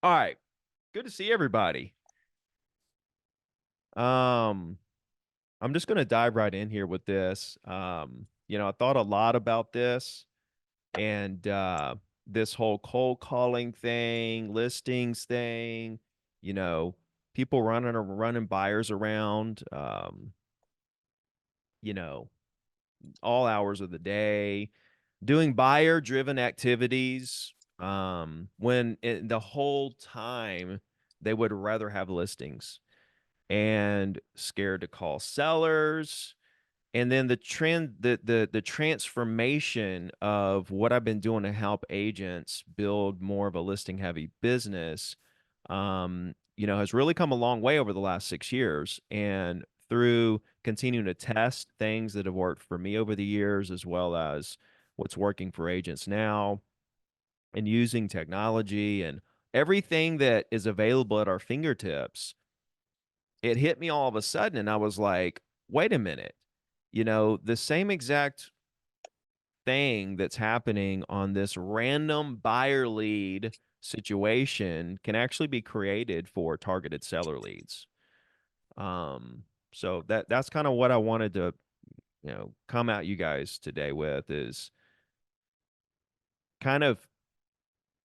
All right. Good to see everybody. I'm just going to dive right in here with this. I thought a lot about this and this whole cold calling thing, listings thing, you know, people running buyers around, you know, all hours of the day, doing buyer driven activities, the whole time they would rather have listings, and scared to call sellers. And then the transformation of what I've been doing to help agents build more of a listing heavy business, has really come a long way over the last 6 years. And through continuing to test things that have worked for me over the years, as well as what's working for agents now, and using technology and everything that is available at our fingertips, it hit me all of a sudden. And I was like, wait a minute, the same exact thing that's happening on this random buyer lead situation can actually be created for targeted seller leads. So that's kind of what I wanted to, come at you guys today with, is kind of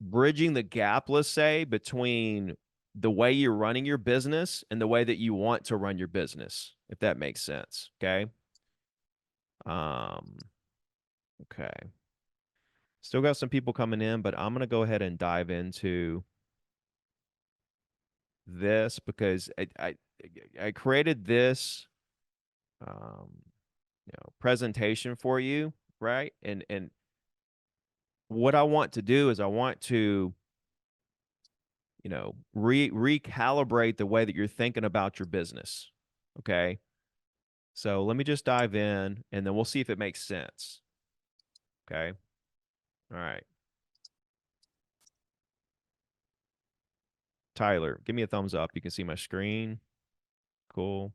bridging the gap, let's say, between the way you're running your business and the way that you want to run your business, if that makes sense. Okay. Okay. Still got some people coming in, but I'm going to go ahead and dive into this because I created this, presentation for you, right? And what I want to do is I want to, recalibrate the way that you're thinking about your business. Okay. So let me just dive in and then we'll see if it makes sense. Okay. All right. Tyler, give me a thumbs up. You can see my screen. Cool.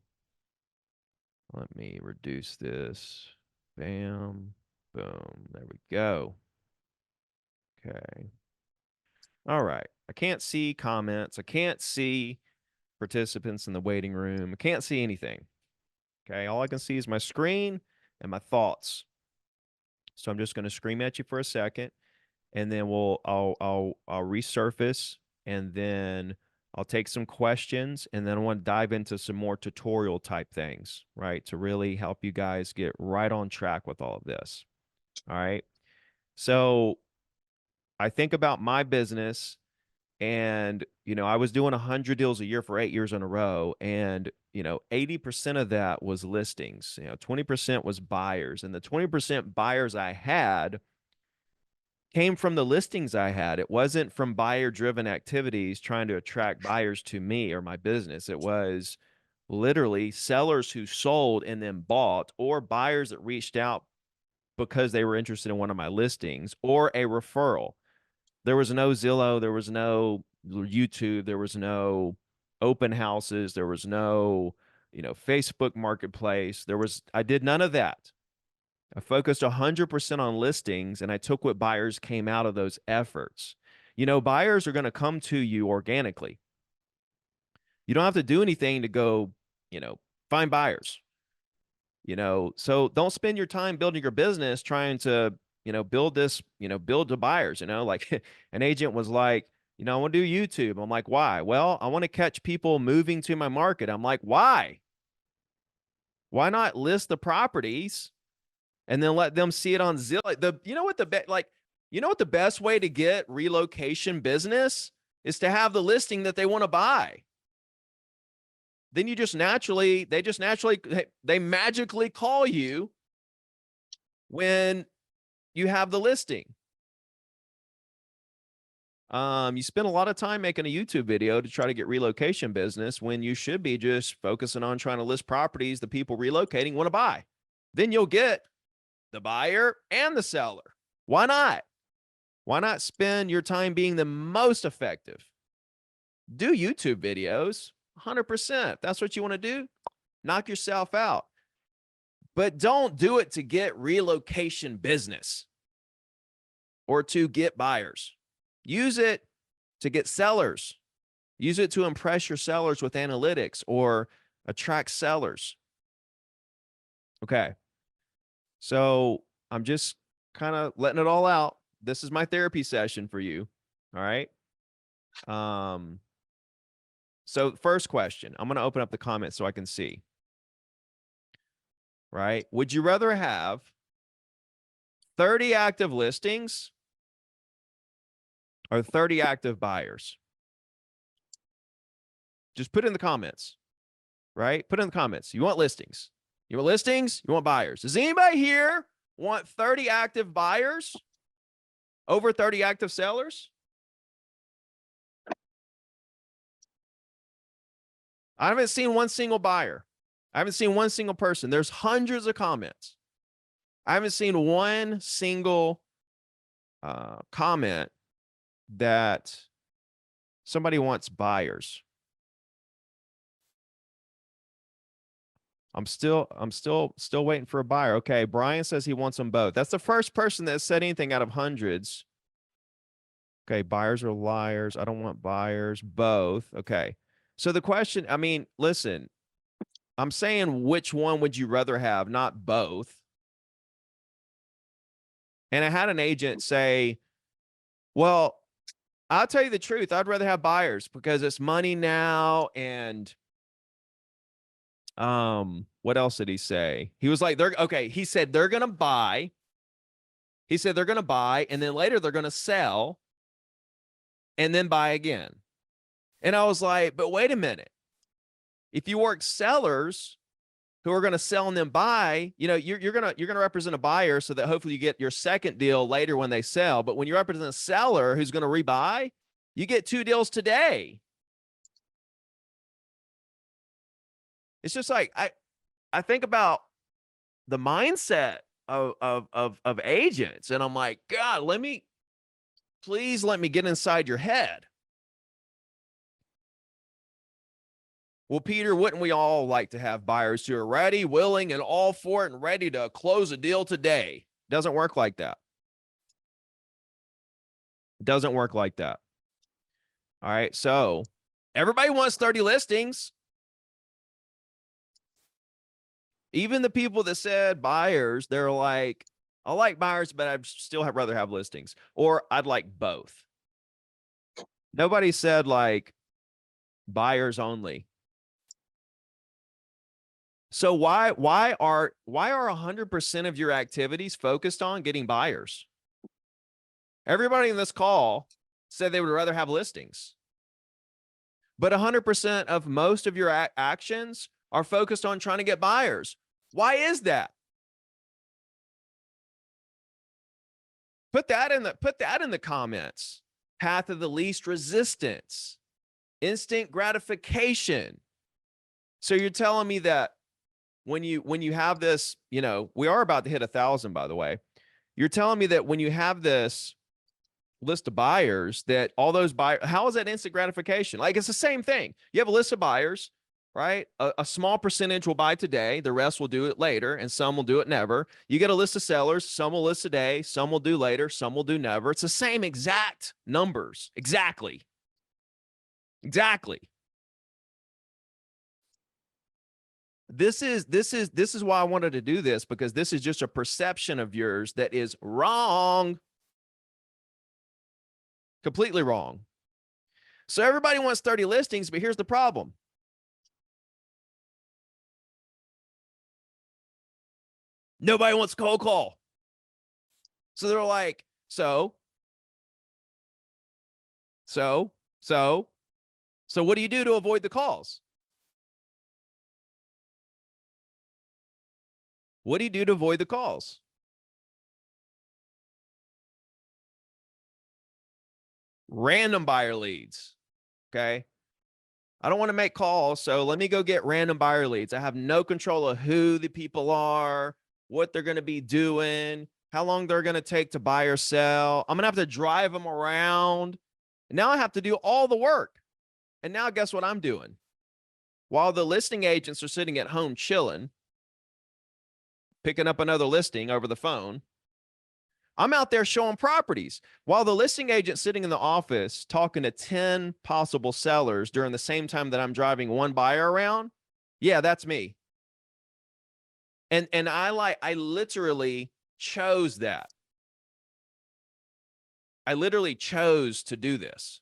Let me reduce this. Bam. Boom. There we go. Okay. All right. I can't see comments. I can't see participants in the waiting room. I can't see anything. Okay. All I can see is my screen and my thoughts. So I'm just going to scream at you for a second, and then I'll resurface, and then I'll take some questions, and then I want to dive into some more tutorial type things, right? To really help you guys get right on track with all of this. All right. So I think about my business, and, I was doing 100 deals a year for 8 years in a row. And, 80% of that was listings, 20% was buyers. And the 20% buyers I had came from the listings I had. It wasn't from buyer driven activities trying to attract buyers to me or my business. It was literally sellers who sold and then bought, or buyers that reached out because they were interested in one of my listings, or a referral. There was no Zillow, there was no YouTube, there was no open houses, there was no, Facebook Marketplace. I did none of that. I focused 100% on listings, and I took what buyers came out of those efforts. Buyers are going to come to you organically. You don't have to do anything to go, find buyers. So don't spend your time building your business trying to, build the buyers. Like an agent was like, I want to do YouTube. I'm like, why? Well, I want to catch people moving to my market. I'm like, why? Why not list the properties and then let them see it on Zillow? You know what the best way to get relocation business is to have the listing that they want to buy. Then they magically call you when you have the listing. You spend a lot of time making a YouTube video to try to get relocation business when you should be just focusing on trying to list properties the people relocating want to buy. Then you'll get the buyer and the seller. Why not? Why not spend your time being the most effective? Do YouTube videos, 100%. If that's what you want to do, knock yourself out. But don't do it to get relocation business or to get buyers. Use it to get sellers. Use it to impress your sellers with analytics or attract sellers. Okay. So I'm just kind of letting it all out. This is my therapy session for you. All right. So first question, I'm going to open up the comments so I can see. Right. Would you rather have 30 active listings or 30 active buyers? Just put it in the comments, right? Put it in the comments. You want listings. You want listings? You want buyers. Does anybody here want 30 active buyers over 30 active sellers? I haven't seen one single buyer. I haven't seen one single person. There's hundreds of comments. I haven't seen one single comment that somebody wants buyers. I'm still waiting for a buyer. Okay, Brian says he wants them both. That's the first person that said anything out of hundreds. Okay, buyers are liars. I don't want buyers. Both. Okay. So the question, I mean, listen, I'm saying which one would you rather have, not both. And I had an agent say, well, I'll tell you the truth. I'd rather have buyers because it's money now. And what else did he say? He was like, he said they're going to buy. He said they're going to buy and then later they're going to sell and then buy again. And I was like, but wait a minute. If you work sellers who are going to sell and then buy, you know, you're going to represent a buyer so that hopefully you get your second deal later when they sell. But when you represent a seller who's going to rebuy, you get 2 deals today. It's just like, I think about the mindset of agents. And I'm like, God, please let me get inside your head. Well, Peter, wouldn't we all like to have buyers who are ready, willing, and all for it and ready to close a deal today? Doesn't work like that. Doesn't work like that. All right. So everybody wants 30 listings. Even the people that said buyers, they're like, I like buyers, but I'd still rather have listings, or I'd like both. Nobody said like buyers only. So why are 100% of your activities focused on getting buyers? Everybody in this call said they would rather have listings. But 100% of most of your actions are focused on trying to get buyers. Why is that? Put that in the comments. Path of the least resistance. Instant gratification. So you're telling me that when you have this, you know, we are about to hit 1,000, by the way. You're telling me that when you have this list of buyers, that all those buyers, how is that instant gratification? Like, it's the same thing. You have a list of buyers, right? A small percentage will buy today. The rest will do it later, and some will do it never. You get a list of sellers. Some will list today. Some will do later. Some will do never. It's the same exact numbers. Exactly. Exactly. This is why I wanted to do this, because this is just a perception of yours that is wrong. Completely wrong. So everybody wants 30 listings, but here's the problem. Nobody wants cold call. So they're like, so what do you do to avoid the calls? What do you do to avoid the calls? Random buyer leads. Okay. I don't want to make calls, so let me go get random buyer leads. I have no control of who the people are, what they're going to be doing, how long they're going to take to buy or sell. I'm going to have to drive them around. And now I have to do all the work. And now guess what I'm doing? While the listing agents are sitting at home chilling, picking up another listing over the phone, I'm out there showing properties while the listing agent's sitting in the office talking to 10 possible sellers during the same time that I'm driving one buyer around. Yeah, that's me. And I literally chose that. I literally chose to do this.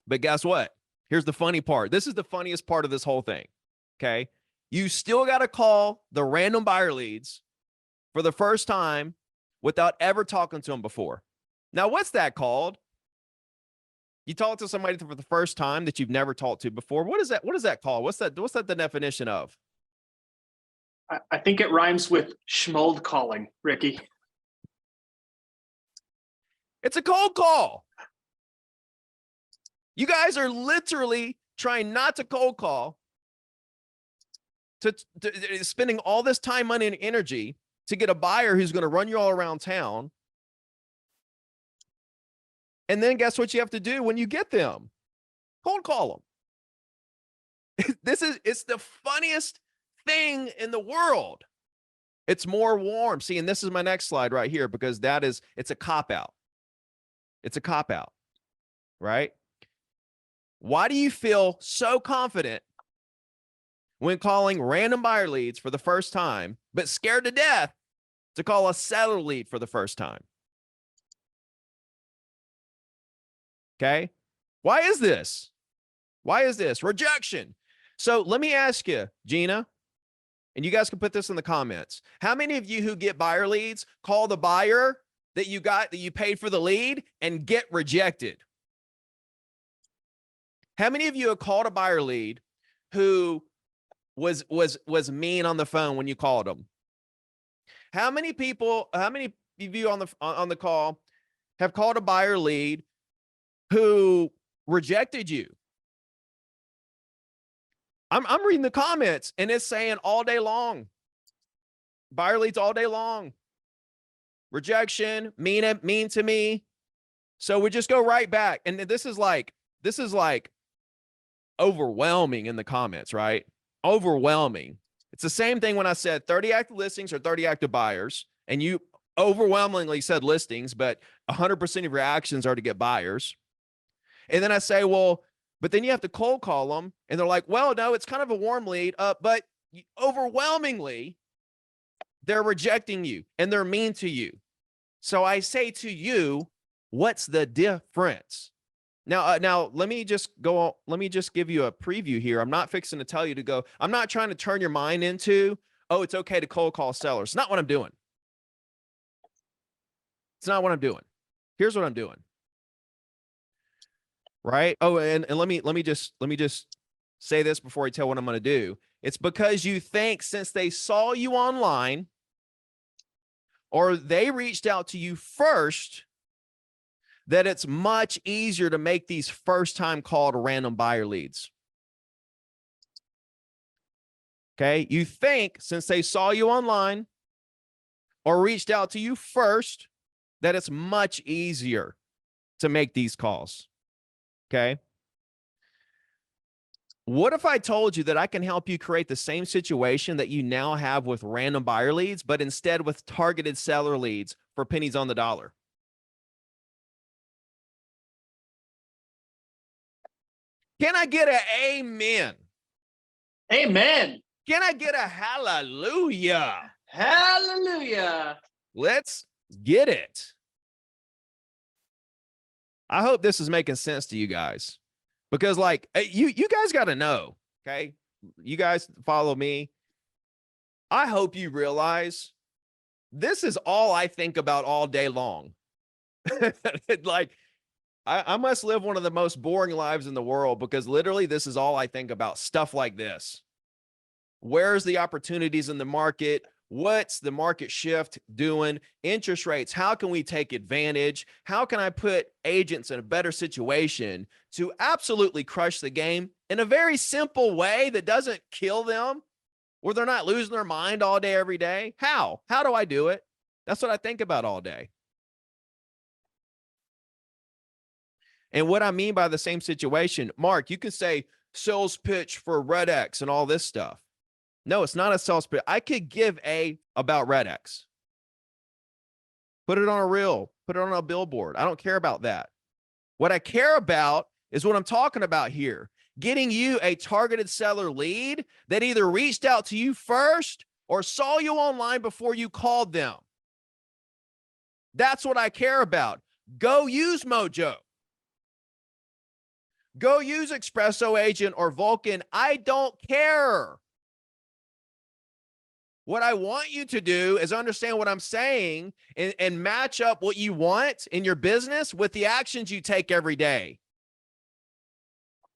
But guess what? Here's the funny part. This is the funniest part of this whole thing. Okay. You still got to call the random buyer leads for the first time without ever talking to them before. Now, what's that called? You talk to somebody for the first time that you've never talked to before. What is that? What is that called? What's that the definition of? I think it rhymes with schmold calling, Ricky. It's a cold call. You guys are literally trying not to cold call, to spending all this time, money, and energy to get a buyer who's going to run you all around town. And then guess what you have to do when you get them? Cold call them. It's the funniest thing in the world. It's more warm. See, and this is my next slide right here, because it's a cop-out. It's a cop-out, right? Why do you feel so confident when calling random buyer leads for the first time, but scared to death to call a seller lead for the first time? Okay. Why is this? Why is this? Rejection. So let me ask you, Gina, and you guys can put this in the comments. How many of you who get buyer leads call the buyer that you paid for the lead and get rejected? How many of you have called a buyer lead who was mean on the phone when you called them? How many of you on the call have called a buyer lead who rejected you? I'm reading the comments and it's saying all day long. Buyer leads all day long. Rejection, mean to me. So we just go right back. And this is like overwhelming in the comments, right? Overwhelming. It's the same thing when I said 30 active listings or 30 active buyers, and you overwhelmingly said listings, but 100% of your actions are to get buyers. And then I say, well, but then you have to cold call them. And they're like, well, no, it's kind of a warm lead, but overwhelmingly, they're rejecting you and they're mean to you. So I say to you, what's the difference? Now let me just go on. Let me just give you a preview here. I'm not fixing to tell you to go. I'm not trying to turn your mind into, oh, it's okay to cold call sellers. It's not what I'm doing. It's not what I'm doing. Here's what I'm doing. Right? Oh, and let me just say this before I tell what I'm going to do. It's because you think since they saw you online or they reached out to you first, that it's much easier to make these first-time call to random buyer leads. Okay? You think since they saw you online or reached out to you first, that it's much easier to make these calls. Okay? What if I told you that I can help you create the same situation that you now have with random buyer leads, but instead with targeted seller leads for pennies on the dollar? Can I get an amen? Amen. Can I get a hallelujah? Hallelujah. Let's get it. I hope this is making sense to you guys, because like you guys got to know, okay? You guys follow me. I hope you realize this is all I think about all day long. Like, I must live one of the most boring lives in the world, because literally this is all I think about, stuff like this. Where's the opportunities in the market? What's the market shift doing? Interest rates. How can we take advantage? How can I put agents in a better situation to absolutely crush the game in a very simple way that doesn't kill them, where they're not losing their mind all day, every day? How do I do it? That's what I think about all day. And what I mean by the same situation, Mark, you can say sales pitch for Red X and all this stuff. No, it's not a sales pitch. I could give about Red X. Put it on a reel, put it on a billboard. I don't care about that. What I care about is what I'm talking about here. Getting you a targeted seller lead that either reached out to you first or saw you online before you called them. That's what I care about. Go use Mojo. Go use Espresso Agent or Vulcan. I don't care. What I want you to do is understand what I'm saying and match up what you want in your business with the actions you take every day.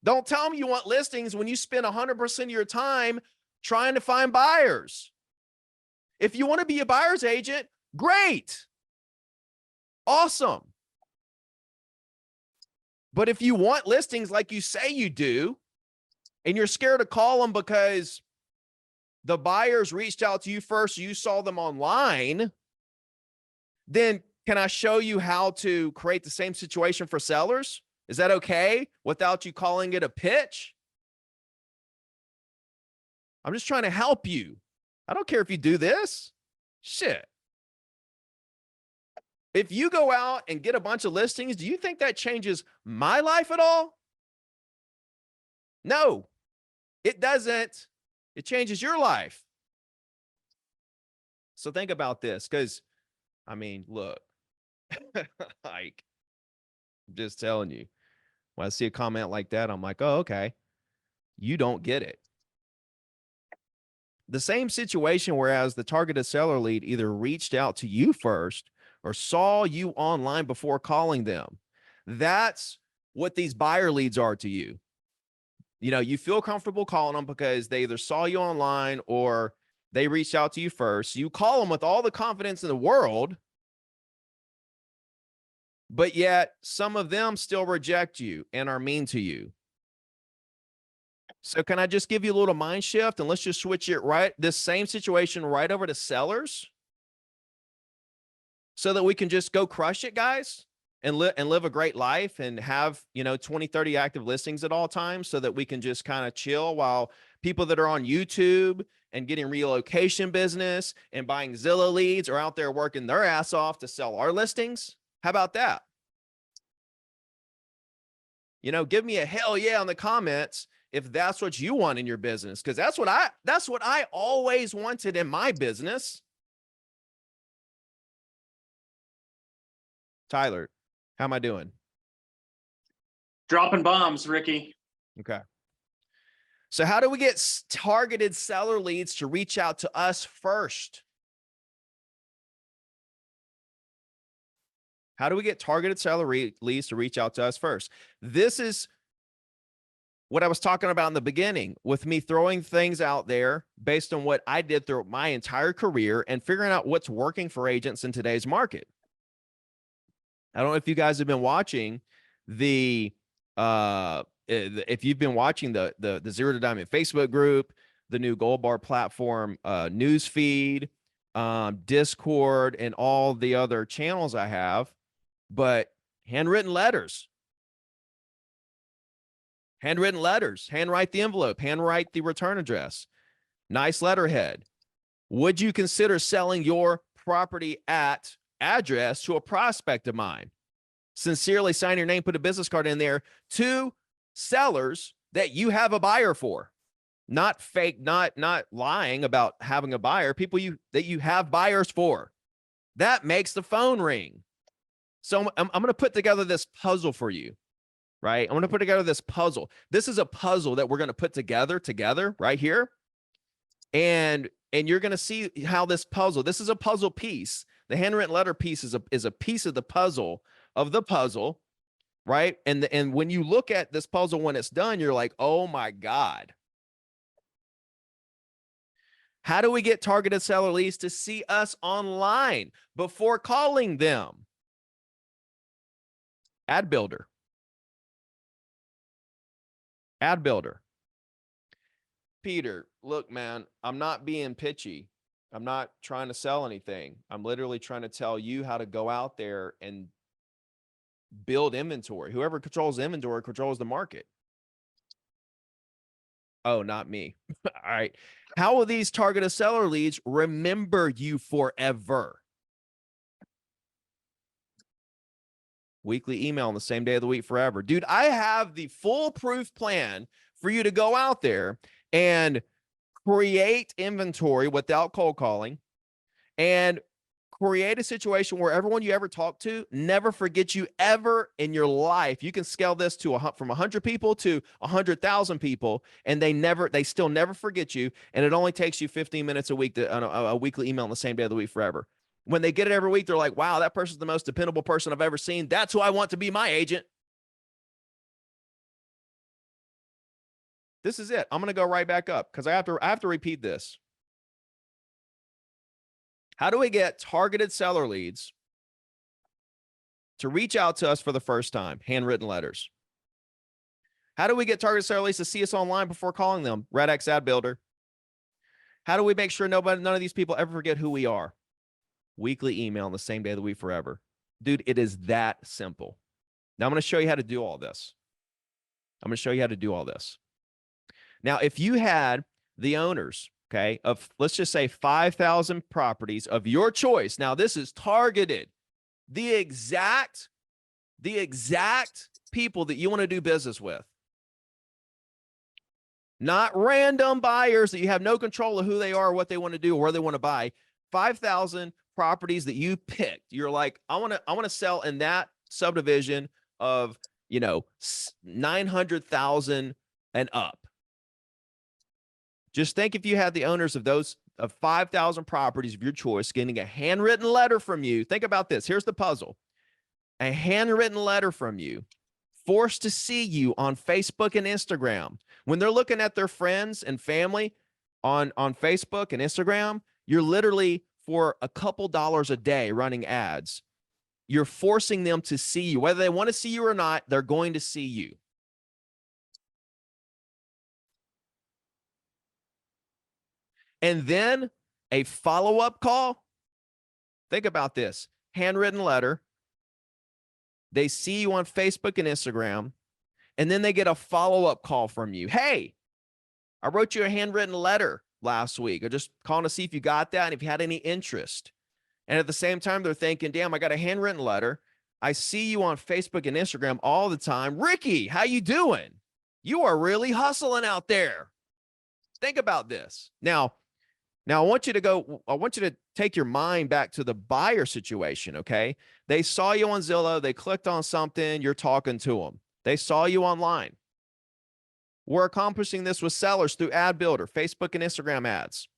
Don't tell me you want listings when you spend 100% of your time trying to find buyers. If you want to be a buyer's agent, great. Awesome. But if you want listings like you say you do, and you're scared to call them because the buyers reached out to you first, you saw them online, then can I show you how to create the same situation for sellers? Is that okay without you calling it a pitch? I'm just trying to help you. I don't care if you do this. Shit. If you go out and get a bunch of listings, do you think that changes my life at all? No, it doesn't. It changes your life. So think about this, because, I mean, look, like, I'm just telling you, when I see a comment like that, I'm like, oh, okay, you don't get it. The same situation, whereas the targeted seller lead either reached out to you first or saw you online before calling them. That's what these buyer leads are to you. You know, you feel comfortable calling them because they either saw you online or they reached out to you first. You call them with all the confidence in the world, but yet some of them still reject you and are mean to you. So can I just give you a little mind shift and let's just switch it this same situation right over to sellers so that we can just go crush it, guys, and live a great life and have, 20, 30 active listings at all times so that we can just kind of chill while people that are on YouTube and getting relocation business and buying Zillow leads are out there working their ass off to sell our listings. How about that? Give me a hell yeah in the comments if that's what you want in your business, because that's what I always wanted in my business. Tyler, how am I doing? Dropping bombs, Ricky. Okay. So how do we get targeted seller leads to reach out to us first? How do we get targeted seller leads to reach out to us first? This is what I was talking about in the beginning with me throwing things out there based on what I did through my entire career and figuring out what's working for agents in today's market. I don't know if you guys have been watching if you've been watching the Zero to Diamond Facebook group, the new Gold Bar platform, news feed, Discord, and all the other channels I have, but handwritten letters, handwrite the envelope, handwrite the return address, nice letterhead. Would you consider selling your property at address to a prospect of mine? Sincerely sign your name, put a business card in there to sellers that you have a buyer for. Not fake, not lying about having a buyer, people that you have buyers for. That makes the phone ring. So I'm going to put together this puzzle for you, right? I'm going to put together this puzzle. This is a puzzle that we're going to put together right here. And you're going to see how this is a puzzle piece. The handwritten letter piece is a piece of the puzzle, right? And when you look at this puzzle when it's done, you're like, oh my God. How do we get targeted seller leads to see us online before calling them? Ad builder. Peter, look, man, I'm not being pitchy. I'm not trying to sell anything. I'm literally trying to tell you how to go out there and build inventory. Whoever controls inventory controls the market. Oh, not me. All right. How will these targeted seller leads remember you forever? Weekly email on the same day of the week forever. Dude, I have the foolproof plan for you to go out there and create inventory without cold calling and create a situation where everyone you ever talk to never forgets you ever in your life. You can scale this to from 100 people to 100,000 people, and they still never forget you. And it only takes you 15 minutes a week to a weekly email on the same day of the week forever. When they get it every week, they're like, wow, that person's the most dependable person I've ever seen. That's who I want to be my agent. This is it. I'm going to go right back up because I have to repeat this. How do we get targeted seller leads to reach out to us for the first time? Handwritten letters. How do we get targeted seller leads to see us online before calling them? RedX Ad Builder. How do we make sure none of these people ever forget who we are? Weekly email on the same day of the week forever. Dude, it is that simple. Now I'm going to show you how to do all this. Now, if you had the owners, okay, of let's just say 5,000 properties of your choice. Now, this is targeted. The exact people that you want to do business with. Not random buyers that you have no control of who they are, what they want to do, or where they want to buy. 5,000 properties that you picked. You're like, I want to sell in that subdivision of, 900,000 and up. Just think if you had the owners of 5,000 properties of your choice getting a handwritten letter from you. Think about this. Here's the puzzle. A handwritten letter from you, forced to see you on Facebook and Instagram. When they're looking at their friends and family on Facebook and Instagram, you're literally for a couple dollars a day running ads. You're forcing them to see you. Whether they want to see you or not, they're going to see you. And then a follow-up call. Think about this. Handwritten letter. They see you on Facebook and Instagram, and then they get a follow-up call from you. Hey, I wrote you a handwritten letter last week. I'm just calling to see if you got that and if you had any interest. And at the same time, they're thinking, damn, I got a handwritten letter. I see you on Facebook and Instagram all the time. Ricky, how you doing? You are really hustling out there. Think about this. Now I want you to take your mind back to the buyer situation, okay? They saw you on Zillow. They clicked on something. You're talking to them. They saw you online. We're accomplishing this with sellers through Ad Builder, Facebook and Instagram ads.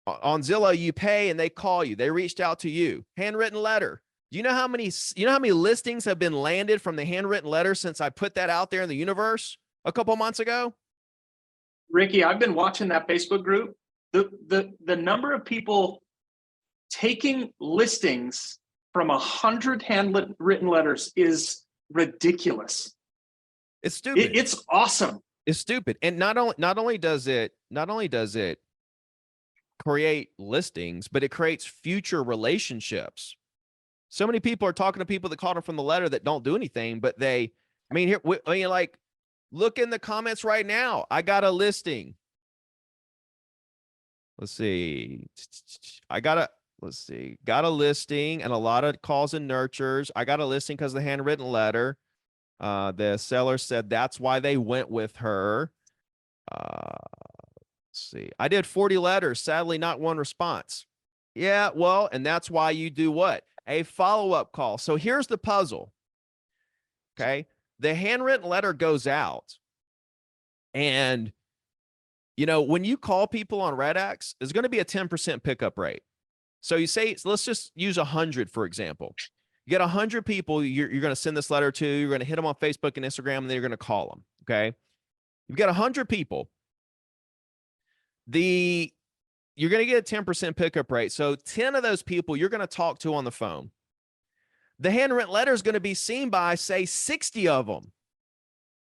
On Zillow, you pay and they call you. They reached out to you. Handwritten letter. Do you know how many listings have been landed from the handwritten letter since I put that out there in the universe a couple months ago? Ricky, I've been watching that Facebook group. The number of people taking listings from 100 handwritten letters is ridiculous. It's stupid. It's awesome. It's stupid. And not only does it create listings, but it creates future relationships. So many people are talking to people that called them from the letter that don't do anything, but look in the comments right now. I got a listing. Let's see. Got a listing and a lot of calls and nurtures. I got a listing because of the handwritten letter. The seller said that's why they went with her. Let's see. I did 40 letters. Sadly, not one response. Yeah, well, and that's why you do what? A follow-up call. So here's the puzzle. Okay. The handwritten letter goes out. And, when you call people on RedX, there's going to be a 10% pickup rate. So you say, let's just use 100, for example. You get 100 people you're going to send this letter to. You're going to hit them on Facebook and Instagram, and then you're going to call them. Okay. You've got 100 people. You're going to get a 10% pickup rate. So 10 of those people you're going to talk to on the phone. The handwritten letter is going to be seen by, say, 60 of them.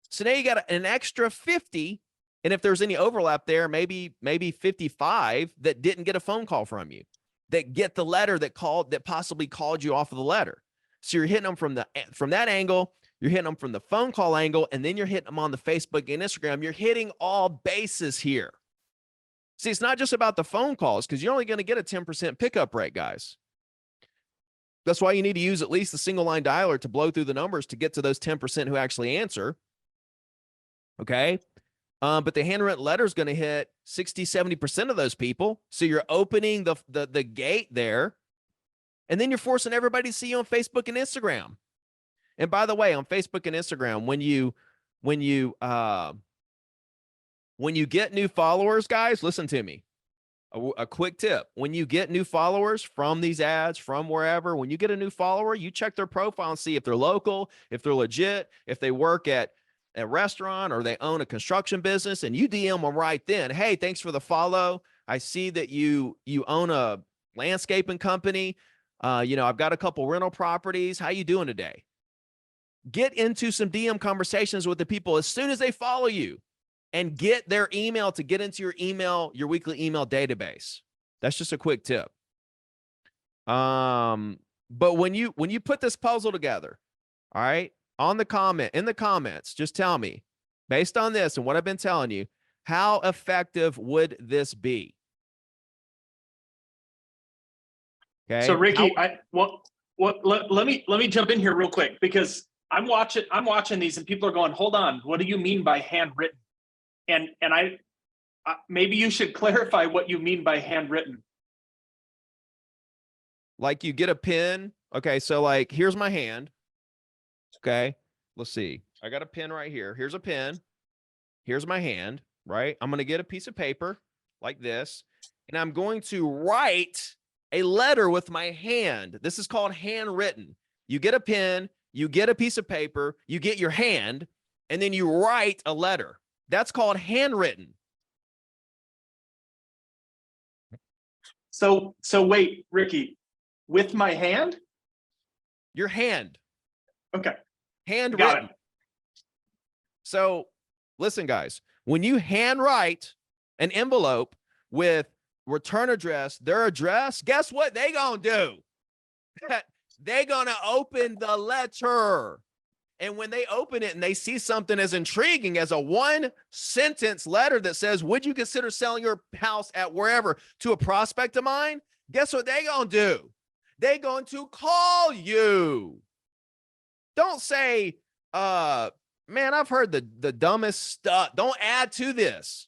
So now you got an extra 50. And if there's any overlap there, maybe 55 that didn't get a phone call from you, that get the letter that possibly called you off of the letter. So you're hitting them from that angle, you're hitting them from the phone call angle, and then you're hitting them on the Facebook and Instagram. You're hitting all bases here. See, it's not just about the phone calls because you're only going to get a 10% pickup rate, guys. That's why you need to use at least the single line dialer to blow through the numbers to get to those 10% who actually answer. Okay. But the handwritten letter is going to hit 60, 70% of those people. So you're opening the gate there. And then you're forcing everybody to see you on Facebook and Instagram. And by the way, on Facebook and Instagram, when you get new followers, guys, listen to me. A quick tip. When you get new followers from these ads, from wherever, when you get a new follower, you check their profile and see if they're local, if they're legit, if they work at a restaurant or they own a construction business, and you DM them right then. Hey, thanks for the follow. I see that you own a landscaping company. I've got a couple rental properties. How you doing today? Get into some DM conversations with the people as soon as they follow you, and get their email to get into your weekly email database. That's just a quick tip. But when you put this puzzle together, all right, in the comments, just tell me, based on this and what I've been telling you, how effective would this be? Okay. So Ricky, let me jump in here real quick, because I'm watching these and people are going, hold on, what do you mean by handwritten? And I maybe you should clarify what you mean by handwritten. Like you get a pen. Okay, so like here's my hand. Okay, let's see. I got a pen right here. Here's a pen. Here's my hand, right? I'm going to get a piece of paper like this, and I'm going to write a letter with my hand. This is called handwritten. You get a pen, you get a piece of paper, you get your hand, and then you write a letter. That's called handwritten. So wait, Ricky, with my hand? Your hand. Okay. Handwritten. Got it. So listen, guys, when you handwrite an envelope with return address, their address, guess what they gonna do? They gonna open the letter. And when they open it and they see something as intriguing as a 1-sentence letter that says, would you consider selling your house at wherever to a prospect of mine? Guess what they gonna do? They going to call you. Don't say, man, I've heard the dumbest stuff. Don't add to this.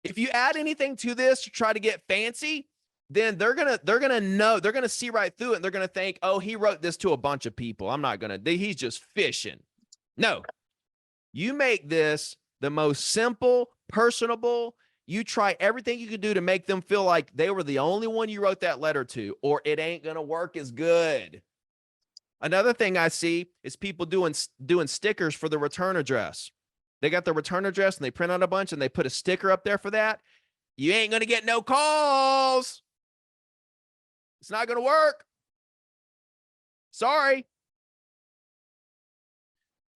If you add anything to this to try to get fancy, then they're gonna know, they're gonna see right through it, and they're gonna think, oh, he wrote this to a bunch of people. I'm not gonna, he's just fishing. No, you make this the most simple, personable. You try everything you can do to make them feel like they were the only one you wrote that letter to, or it ain't gonna work as good. Another thing I see is people doing stickers for the return address. They got the return address and they print out a bunch and they put a sticker up there for that. You ain't gonna get no calls. It's not going to work. Sorry.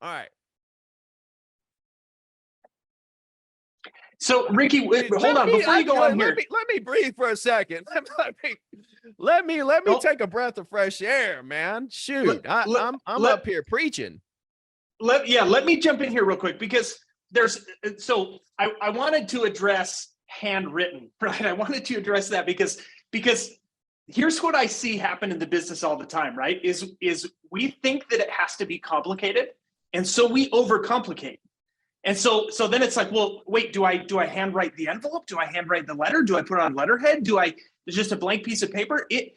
All right. So Ricky, hold on before you go on here. Let me breathe for a second. Let me take a breath of fresh air, man. Shoot, I'm up here preaching. Let me jump in here real quick, because I wanted to address handwritten, right? I wanted to address that because here's what I see happen in the business all the time, right? Is we think that it has to be complicated, and so we overcomplicate. And so then it's like, well, wait, do I handwrite the envelope? Do I handwrite the letter? Do I put it on letterhead? It's just a blank piece of paper? It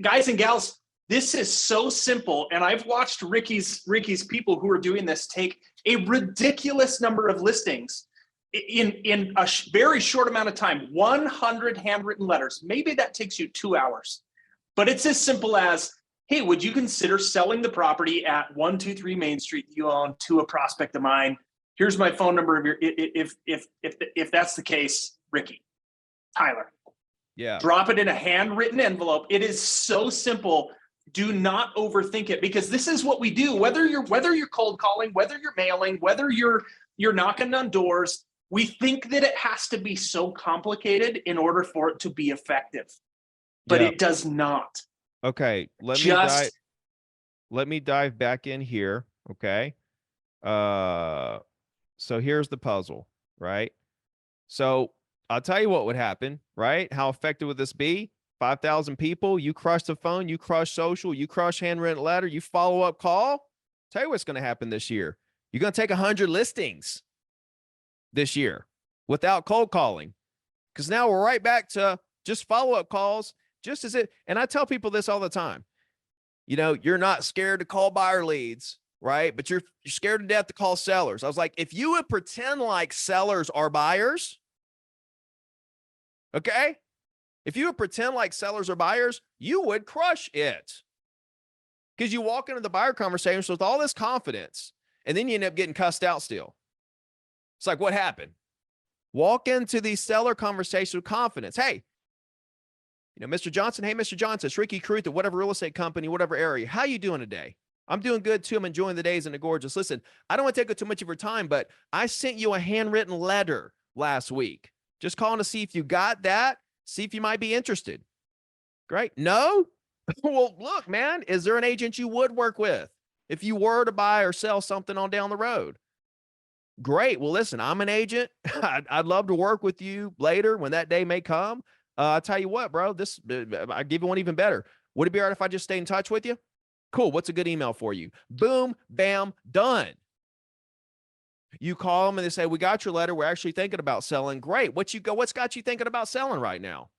guys and gals, this is so simple. And I've watched Ricky's people who are doing this take a ridiculous number of listings in a very short amount of time. 100 handwritten letters. Maybe that takes you 2 hours, but it's as simple as, hey, would you consider selling the property at 123 Main Street that you own to a prospect of mine? Here's my phone number. If that's the case, Ricky, Tyler. Yeah. Drop it in a handwritten envelope. It is so simple. Do not overthink it, because this is what we do. Whether you're cold calling, whether you're mailing, whether you're knocking on doors, we think that it has to be so complicated in order for it to be effective, but it does not. Okay, let me dive back in here. Okay. So here's the puzzle, right? So I'll tell you what would happen, right? How effective would this be? 5,000 people, you crush the phone, you crush social, you crush handwritten letter, you follow up call. Tell you what's going to happen this year. You're going to take 100 listings this year without cold calling. Because now we're right back to just follow up calls, just as it. And I tell people this all the time. You know, you're not scared to call buyer leads, right? But you're scared to death to call sellers. I was like, if you would pretend like sellers are buyers, okay? If you would pretend like sellers are buyers, you would crush it. Because you walk into the buyer conversations with all this confidence, and then you end up getting cussed out still. It's like, what happened? Walk into the seller conversation with confidence. Hey, you know, Mr. Johnson, hey, Mr. Johnson, it's Ricky Carruth at whatever real estate company, whatever area. How you doing today? I'm doing good too. I'm enjoying the days in the gorgeous. Listen, I don't want to take up too much of your time, but I sent you a handwritten letter last week. Just calling to see if you got that. See if you might be interested. Great. No? Well, look, man, is there an agent you would work with if you were to buy or sell something on down the road? Great. Well, listen, I'm an agent. I'd love to work with you later when that day may come. I'll tell you what, bro, I'll give you one even better. Would it be all right if I just stay in touch with you? Cool. What's a good email for you? Boom, bam, done. You call them and they say, we got your letter. We're actually thinking about selling. Great. What's got you thinking about selling right now?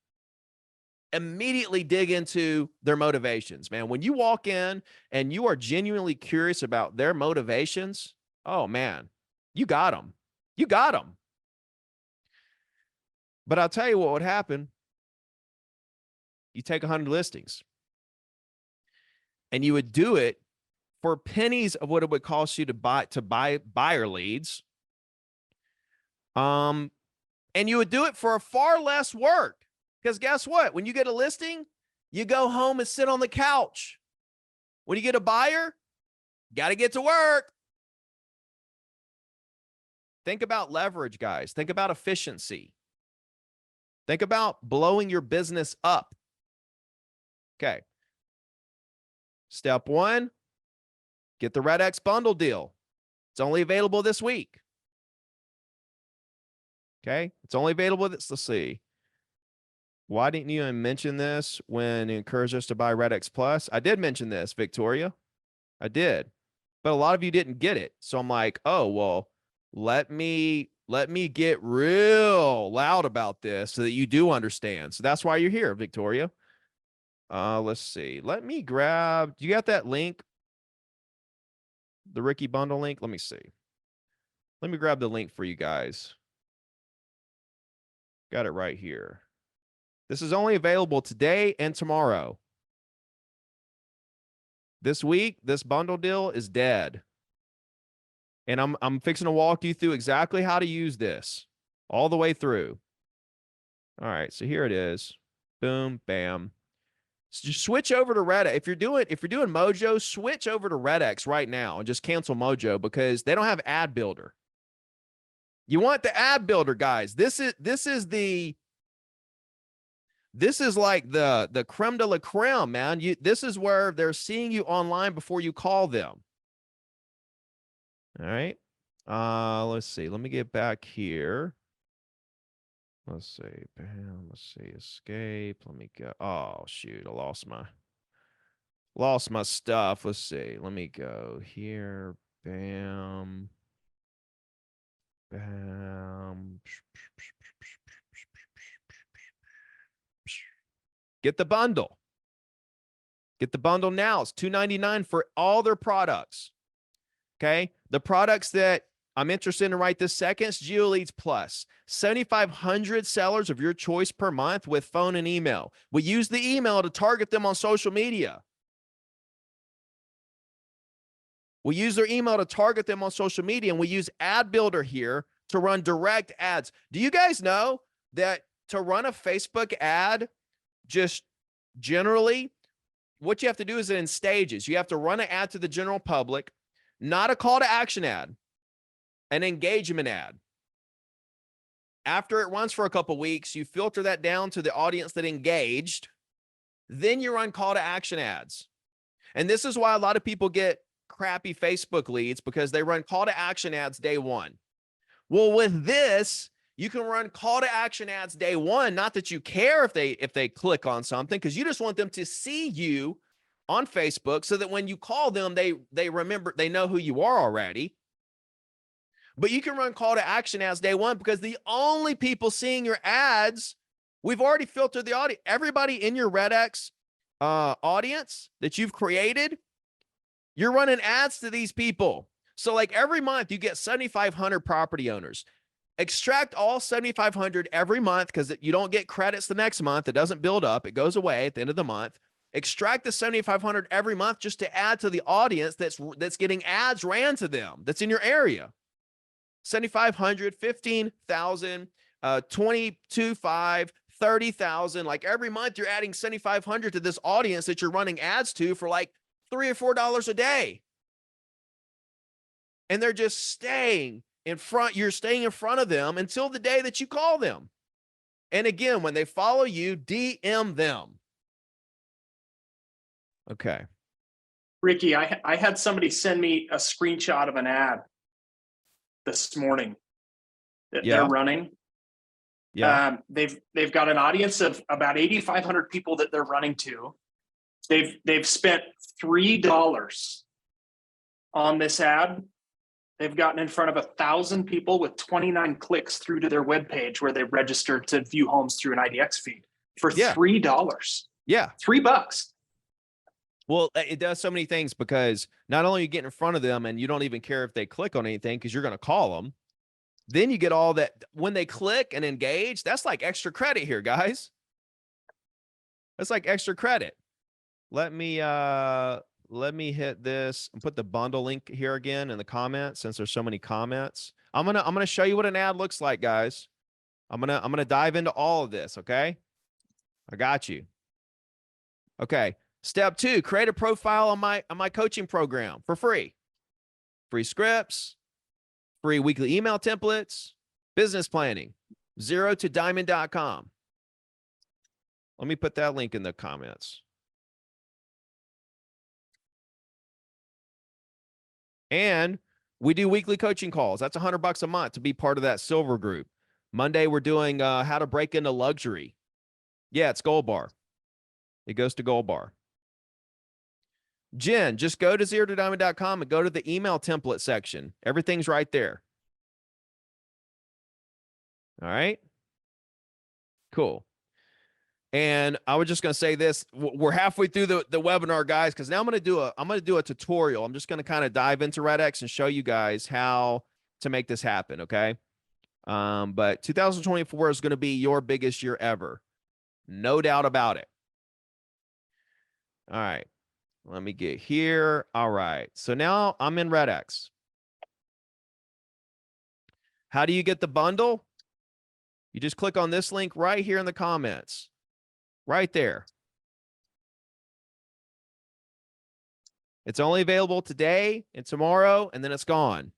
Immediately dig into their motivations, man. When you walk in and you are genuinely curious about their motivations, oh man, you got them. You got them. But I'll tell you what would happen. You take 100 listings and you would do it for pennies of what it would cost you to buy buyer leads. And you would do it for far less work. Because guess what? When you get a listing, you go home and sit on the couch. When you get a buyer, got to get to work. Think about leverage, guys. Think about efficiency. Think about blowing your business up. Okay. Step one, get the Red X bundle deal. It's only available this week. Okay. It's only available let's see. Why didn't you mention this when you encouraged us to buy Red X Plus? I did mention this, Victoria. I did. But a lot of you didn't get it. So I'm like, oh, well, let me get real loud about this so that you do understand. So that's why you're here, Victoria. Let's see. Let me grab, you got that link? The Ricky bundle link? Let me see. Let me grab the link for you guys. Got it right here. This is only available today and tomorrow. This week, this bundle deal is dead. And I'm fixing to walk you through exactly how to use this all the way through. All right, so here it is. Boom, bam. So just switch over to Red X. If you're doing Mojo, switch over to Red X right now and just cancel Mojo because they don't have ad builder. You want the ad builder, guys. This is like the creme de la creme, man. This is where they're seeing you online before you call them. All right. Let's see. Let me get back here. Let's see. Bam. Let's see. Escape. Let me go. Oh, shoot. I lost my stuff. Let's see. Let me go here. Bam. Bam. Get the bundle. Get the bundle now. It's $2.99 for all their products. Okay. The products that I'm interested in right this second is GOOOOO Leads Plus. 7,500 sellers of your choice per month with phone and email. We use the email to target them on social media. We use their email to target them on social media, and we use Ad Builder here to run direct ads. Do you guys know that to run a Facebook ad, just generally, what you have to do is in stages. You have to run an ad to the general public, not a call to action ad, an engagement ad. After it runs for a couple of weeks, you filter that down to the audience that engaged. Then you run call to action ads. And this is why a lot of people get crappy Facebook leads, because they run call to action ads day one. Well, with this, You can run call to action ads day one. Not that you care if they click on something, because you just want them to see you on Facebook so that when you call them, they remember, they know who you are already. But you can run call to action ads day one, because the only people seeing your ads, we've already filtered the audience. Everybody in your RedX audience that you've created, you're running ads to these people. So like every month you get 7,500 property owners. Extract all 7,500 every month, because you don't get credits the next month. It doesn't build up. It goes away at the end of the month. Extract the 7,500 every month just to add to the audience that's getting ads ran to them, that's in your area. 7,500, 15,000, 22,500, 30,000. Like every month you're adding 7,500 to this audience that you're running ads to for like $3 or $4 a day. And they're just staying in front. You're staying in front of them until the day that you call them. And again, when they follow you, DM them. Okay. Ricky, I had somebody send me a screenshot of an ad this morning that they're running. Yeah. They've got an audience of about 8,500 people that they're running to. They've spent $3 on this ad. They've gotten in front of 1,000 people with 29 clicks through to their webpage where they registered to view homes through an IDX feed for $3. Yeah. $3. Well, it does so many things, because not only you get in front of them and you don't even care if they click on anything because you're going to call them. Then you get all that when they click and engage. That's like extra credit here, guys. That's like extra credit. Let me hit this and put the bundle link here again in the comments, since there's so many comments. I'm gonna show you what an ad looks like, guys. I'm gonna dive into all of this. Okay, I got you. Okay, step 2: create a profile on my coaching program for free. Free scripts, free weekly email templates, business planning. 0 to diamond.com. Let me put that link in the comments. And we do weekly coaching calls. That's $100 a month to be part of that silver group. Monday, we're doing how to break into luxury. Yeah, it's Gold Bar. It goes to Gold Bar. Jen, just go to 0 to diamond.com and go to the email template section. Everything's right there. All right. Cool. And I was just going to say this. We're halfway through the webinar, guys, because now I'm going to do a tutorial. I'm just going to kind of dive into RedX and show you guys how to make this happen. Okay. But 2024 is going to be your biggest year ever. No doubt about it. All right. Let me get here. All right. So now I'm in RedX. How do you get the bundle? You just click on this link right here in the comments. Right there. It's only available today and tomorrow, and then it's gone.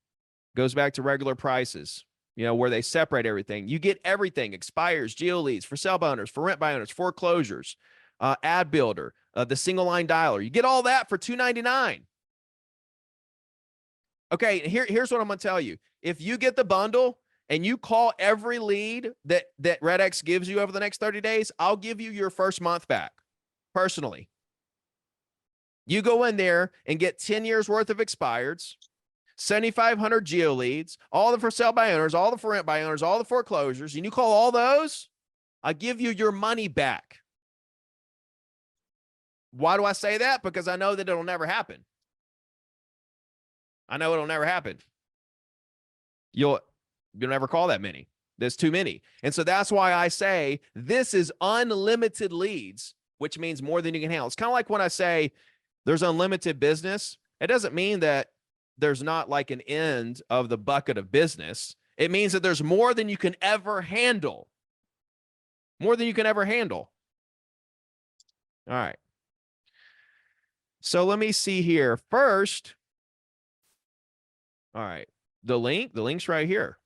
Goes back to regular prices, you know, where they separate everything. You get everything: expires, geo leads, for sale by owners, for rent by owners, foreclosures, ad builder, the single line dialer. You get all that for $2.99. Okay, here's what I'm going to tell you. If you get the bundle and you call every lead that RedX gives you over the next 30 days, I'll give you your first month back personally. You go in there and get 10 years worth of expireds, 7,500 geo leads, all the for sale by owners, all the for rent by owners, all the foreclosures, and you call all those, I'll give you your money back. Why do I say that? Because I know that it'll never happen. I know it'll never happen. You'll never call that many. There's too many. And so that's why I say this is unlimited leads, which means more than you can handle. It's kind of like when I say there's unlimited business. It doesn't mean that there's not like an end of the bucket of business. It means that there's more than you can ever handle. More than you can ever handle. All right. So let me see here. First, all right, the link's right here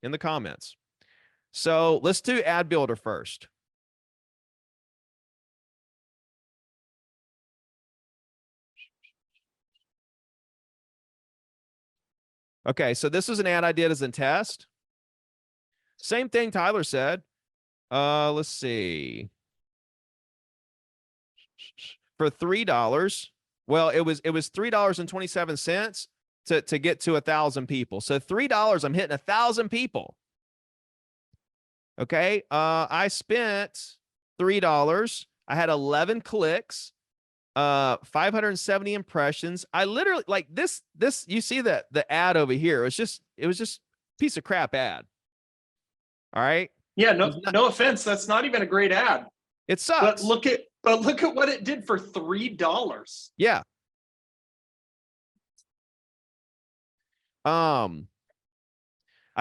in the comments. So let's do ad builder first. Okay, so this is an ad I did as a test. Same thing Tyler said. Let's see. For $3, well, it was $3.27 to get to 1,000 people. So $3, I'm hitting 1,000 people. Okay. I spent $3. I had 11 clicks, 570 impressions. I literally like this, you see that the ad over here, it was just piece of crap ad. All right. Yeah, no offense. That's not even a great ad. It sucks. But look at what it did for $3. Yeah. I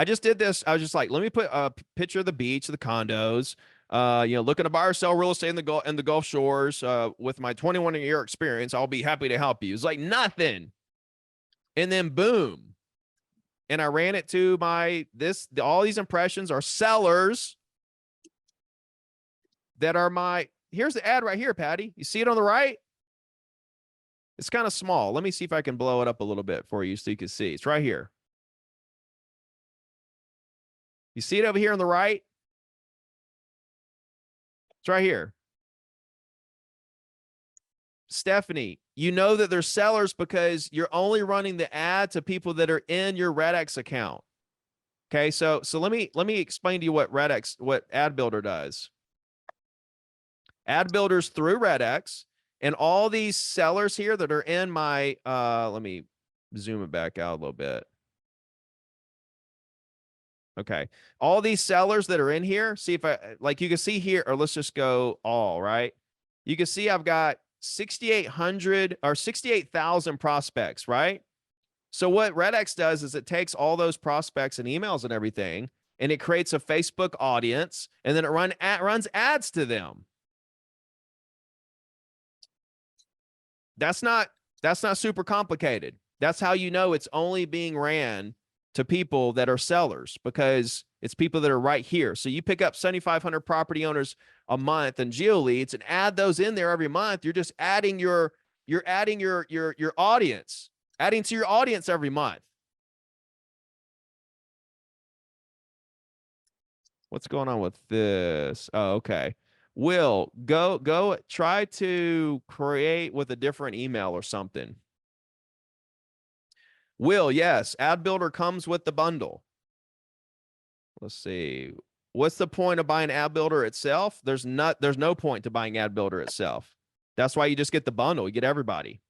just did this. I was just like, let me put a picture of the beach, the condos, looking to buy or sell real estate in the Gulf Shores, with my 21-year experience. I'll be happy to help you. It's like nothing. And then boom. And I ran it to all these impressions are sellers that are here's the ad right here, Patty. You see it on the right? It's kind of small. Let me see if I can blow it up a little bit for you so you can see. It's right here. You see it over here on the right? It's right here. Stephanie, you know that they're sellers because you're only running the ad to people that are in your RedX account. Okay, so let me explain to you what Ad Builder does. Ad Builder's through RedX, and all these sellers here that are in my let me zoom it back out a little bit. Okay. All these sellers that are in here, see if you can see here, or let's just go all, right? You can see I've got 6,800 or 68,000 prospects, right? So what RedX does is it takes all those prospects and emails and everything, and it creates a Facebook audience, and then it runs ads to them. That's not super complicated. That's how you know it's only being ran to people that are sellers, because it's people that are right here. So you pick up 7,500 property owners a month and GeoLeads and add those in there every month. You're just adding your audience, adding to your audience every month. What's going on with this? Oh, okay. Will, go try to create with a different email or something. Will, yes, Ad Builder comes with the bundle. Let's see. What's the point of buying Ad Builder itself? There's no point to buying Ad Builder itself. That's why you just get the bundle. You get everybody.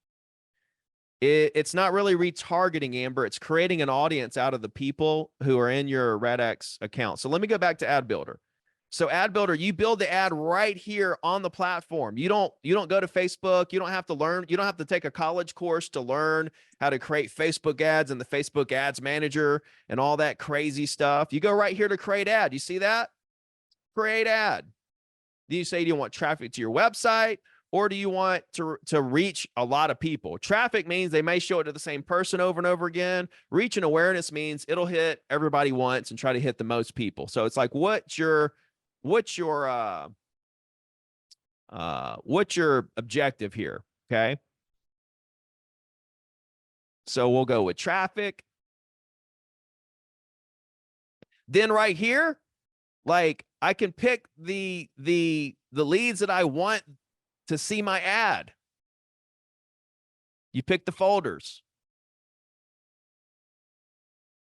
It's not really retargeting, Amber. It's creating an audience out of the people who are in your RedX account. So let me go back to Ad Builder. So Ad Builder, you build the ad right here on the platform. You don't go to Facebook. You don't have to learn. You don't have to take a college course to learn how to create Facebook ads and the Facebook Ads Manager and all that crazy stuff. You go right here to create ad. You see that? Create ad. Do you say, do you want traffic to your website, or do you want to reach a lot of people? Traffic means they may show it to the same person over and over again. Reach and awareness means it'll hit everybody once and try to hit the most people. So it's like, what's your objective here? Okay. So we'll go with traffic. Then right here, like I can pick the leads that I want to see my ad. You pick the folders.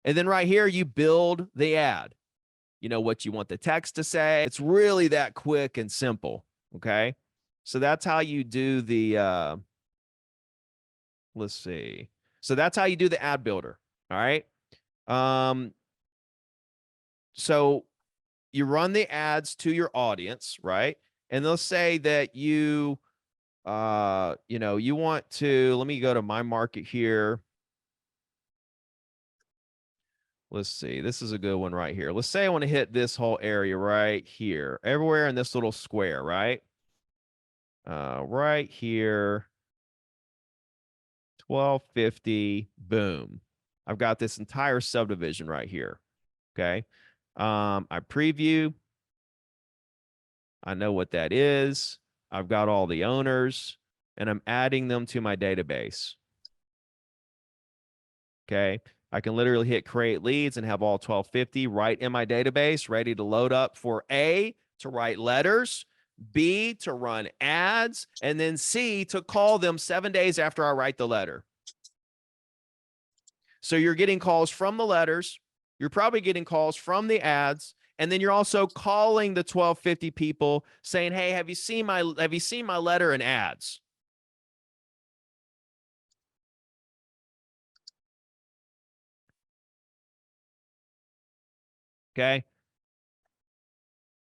And then right here, you build the ad. You know what you want the text to say. It's really that quick and simple. Okay. So that's how you do the, let's see. So that's how you do the Ad Builder. All right. So you run the ads to your audience, right? And they'll say that you want to, let me go to my market here. Let's see. This is a good one right here. Let's say I want to hit this whole area right here, everywhere in this little square, right? Right here, 1250, boom. I've got this entire subdivision right here. Okay. I preview. I know what that is. I've got all the owners, and I'm adding them to my database. Okay. I can literally hit create leads and have all 1250 right in my database, ready to load up for A, to write letters, B, to run ads, and then C, to call them 7 days after I write the letter. So you're getting calls from the letters. You're probably getting calls from the ads. And then you're also calling the 1250 people saying, hey, have you seen my letter and ads? Okay.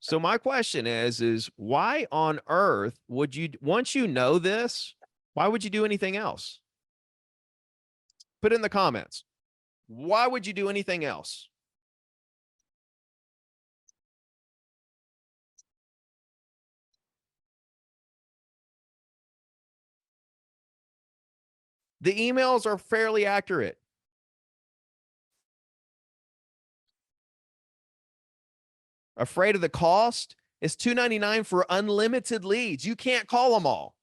So my question is why on earth would you, once you know this, why would you do anything else? Put it in the comments. Why would you do anything else? The emails are fairly accurate. Afraid of the cost? It's $2.99 for unlimited leads. You can't call them all.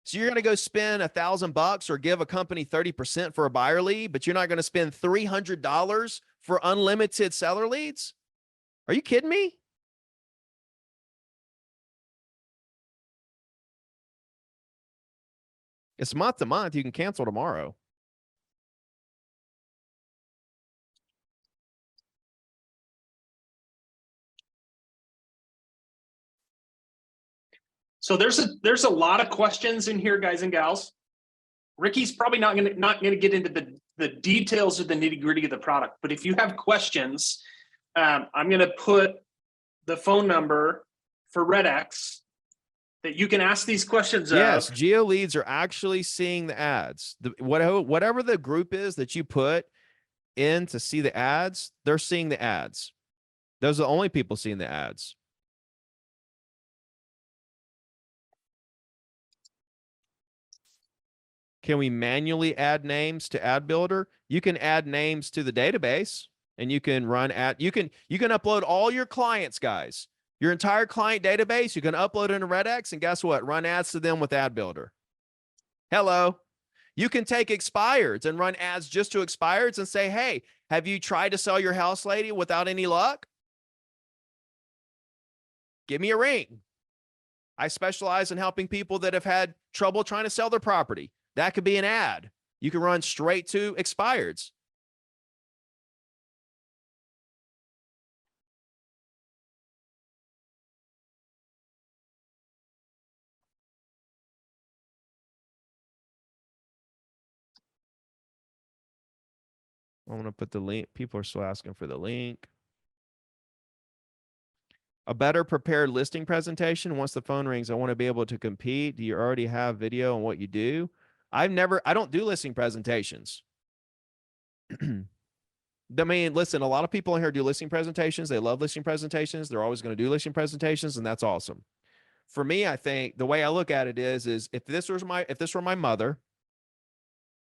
So you're going to go spend $1,000 or give a company 30% for a buyer lead, but you're not going to spend $300 for unlimited seller leads? Are you kidding me? It's month to month. You can cancel tomorrow. So there's a lot of questions in here, guys and gals. Ricky's probably not gonna get into the details of the nitty gritty of the product, but if you have questions, I'm gonna put the phone number for RedX that you can ask these questions Yes, of. geo leads are actually seeing the ads. Whatever the group is that you put in to see the ads, they're seeing the ads. Those are the only people seeing the ads. Can we manually add names to ad builder? You can add names to the database and you can run you can upload all your clients, guys. Your entire client database, you can upload into RedX and guess what? Run ads to them with ad builder. Hello. You can take expireds and run ads just to expireds and say, hey, have you tried to sell your house, lady, without any luck? Give me a ring. I specialize in helping people that have had trouble trying to sell their property. That could be an ad. You can run straight to expireds. I'm going to put the link. People are still asking for the link. A better prepared listing presentation. Once the phone rings, I want to be able to compete. Do you already have video on what you do? I don't do listing presentations. I mean, listen, a lot of people in here do listing presentations. They love listing presentations. They're always going to do listing presentations, and that's awesome. For me, I think the way I look at it is if this were my mother,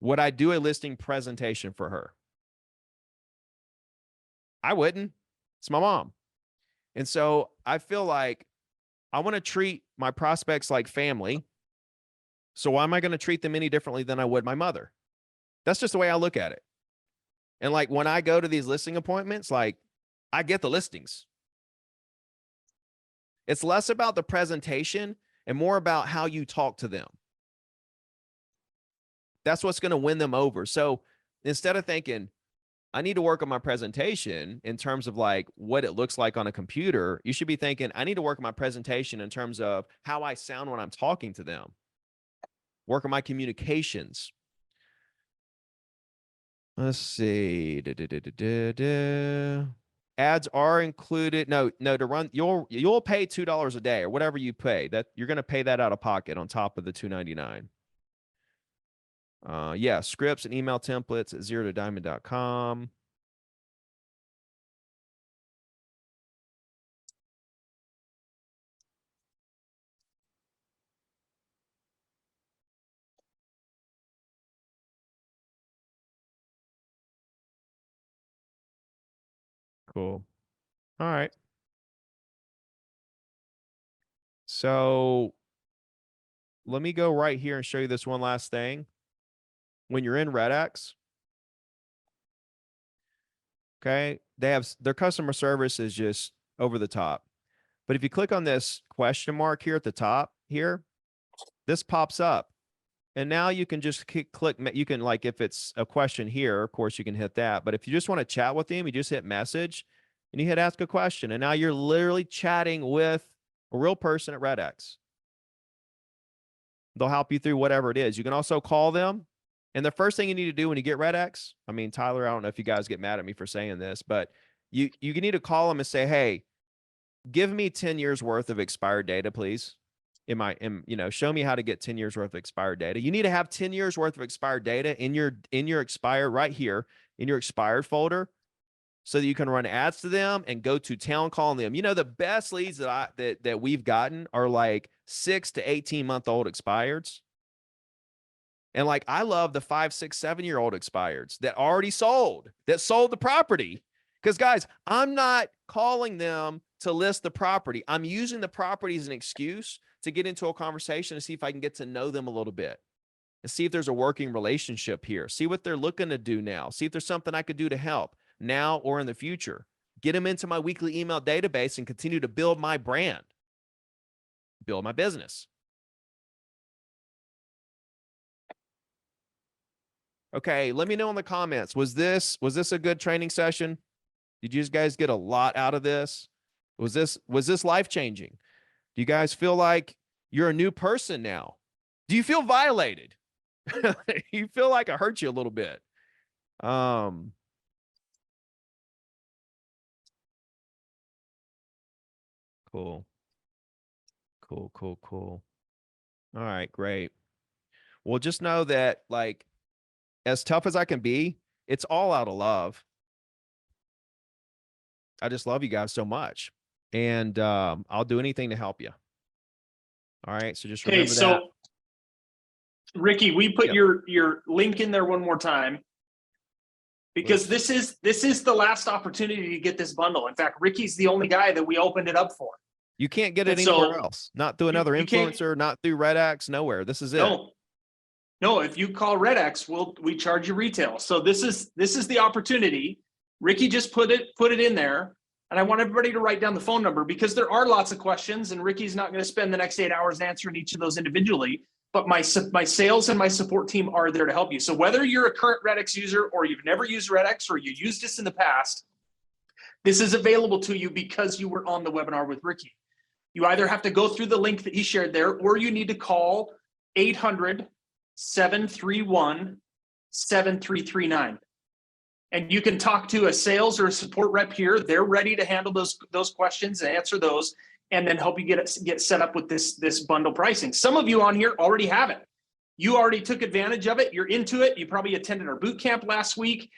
would I do a listing presentation for her? I wouldn't. It's my mom. And so I feel like I want to treat my prospects like family. So why am I going to treat them any differently than I would my mother? That's just the way I look at it. And like when I go to these listing appointments, like I get the listings. It's less about the presentation and more about how you talk to them. That's what's going to win them over. So instead of thinking, I need to work on my presentation in terms of like what it looks like on a computer, you should be thinking, I need to work on my presentation in terms of how I sound when I'm talking to them. Work on my communications. Let's see. Ads are included. No, to run, you'll pay $2 a day or whatever you pay. That you're going to pay that out of pocket on top of the $2.99. Yeah, scripts and email templates at zero2diamond.com. Cool. All right. So let me go right here and show you this one last thing. When you're in RedX, Okay. They have their customer service is just over the top. But if you click on this question mark here at the top here, this pops up. And now you can just click, you can like, if it's a question here, of course you can hit that. But if you just want to chat with them, you just hit message and you hit ask a question. And now you're literally chatting with a real person at RedX. They'll help you through whatever it is. You can also call them. And the first thing you need to do when you get RedX, I mean, Tyler, I don't know if you guys get mad at me for saying this, but you need to call them and say, hey, give me 10 years worth of expired data, please. Show me how to get 10 years worth of expired data. You need to have 10 years worth of expired data in your expired right here in your expired folder so that you can run ads to them and go to town calling them. The best leads that we've gotten are like 6 to 18-month-old expireds. And like, I love the 5, 6, 7-year-old expireds that already sold the property. Because guys, I'm not calling them to list the property. I'm using the property as an excuse to get into a conversation and see if I can get to know them a little bit and see if there's a working relationship here. See what they're looking to do now. See if there's something I could do to help now or in the future. Get them into my weekly email database and continue to build my brand, build my business. Okay, let me know in the comments. Was this a good training session? Did you guys get a lot out of this? Was this life-changing? Do you guys feel like you're a new person now? Do you feel violated? You feel like I hurt you a little bit? Cool. Cool. All right, great. Well, just know that, like, as tough as I can be, it's all out of love. I just love you guys so much. And I'll do anything to help you. All right. So just remember that. Ricky, we put your link in there one more time because this is the last opportunity to get this bundle. In fact, Ricky's the only guy that we opened it up for. You can't get it anywhere else. Not through another influencer, not through RedX, nowhere. This is it. No, if you call RedX, we charge you retail. So this is the opportunity. Ricky just put it in there. And I want everybody to write down the phone number because there are lots of questions and Ricky's not going to spend the next 8 hours answering each of those individually, but my sales and my support team are there to help you. So whether you're a current RedX user or you've never used RedX or you used this in the past, this is available to you because you were on the webinar with Ricky. You either have to go through the link that he shared there or you need to call 800-731-7339. And you can talk to a sales or a support rep here. They're ready to handle those questions and answer those and then help you get set up with this bundle pricing. Some of you on here already have it. You already took advantage of it. You're into it. You probably attended our boot camp last week.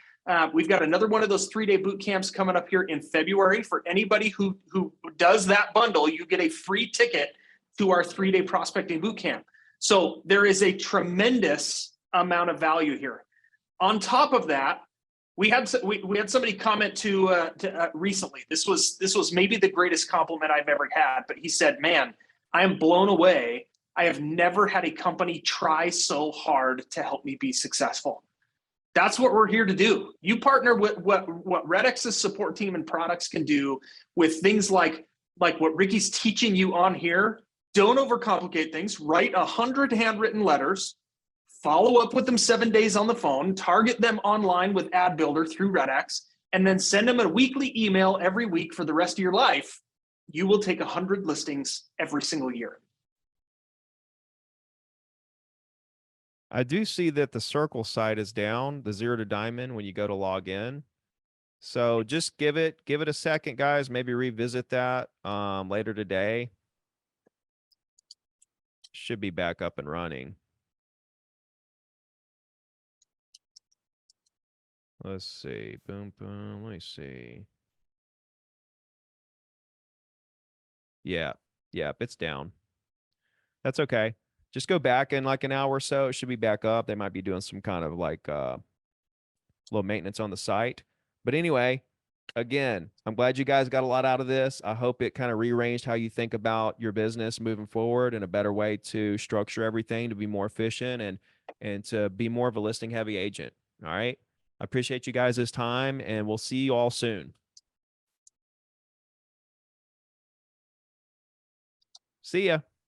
We've got another one of those 3-day boot camps coming up here in February. For anybody who does that bundle, you get a free ticket to our 3-day prospecting boot camp. So there is a tremendous amount of value here. On top of that, we had somebody comment to recently. This was maybe the greatest compliment I've ever had, but he said, "Man, I am blown away. I have never had a company try so hard to help me be successful." That's what we're here to do. You partner with what RedX's support team and products can do with things like what Ricky's teaching you on here. Don't overcomplicate things. Write 100 handwritten letters. Follow up with them 7 days on the phone, target them online with Ad Builder through RedX, and then send them a weekly email every week for the rest of your life. You will take 100 listings every single year. I do see that the circle side is down, the 0 to diamond when you go to log in. So just give it a second, guys. Maybe revisit that later today. Should be back up and running. Let's see. Boom, boom. Let me see. Yeah. It's down. That's okay. Just go back in like an hour or so. It should be back up. They might be doing some kind of like little maintenance on the site. But anyway, again, I'm glad you guys got a lot out of this. I hope it kind of rearranged how you think about your business moving forward and a better way to structure everything to be more efficient and to be more of a listing heavy agent. All right. I appreciate you guys' time, and we'll see you all soon. See ya.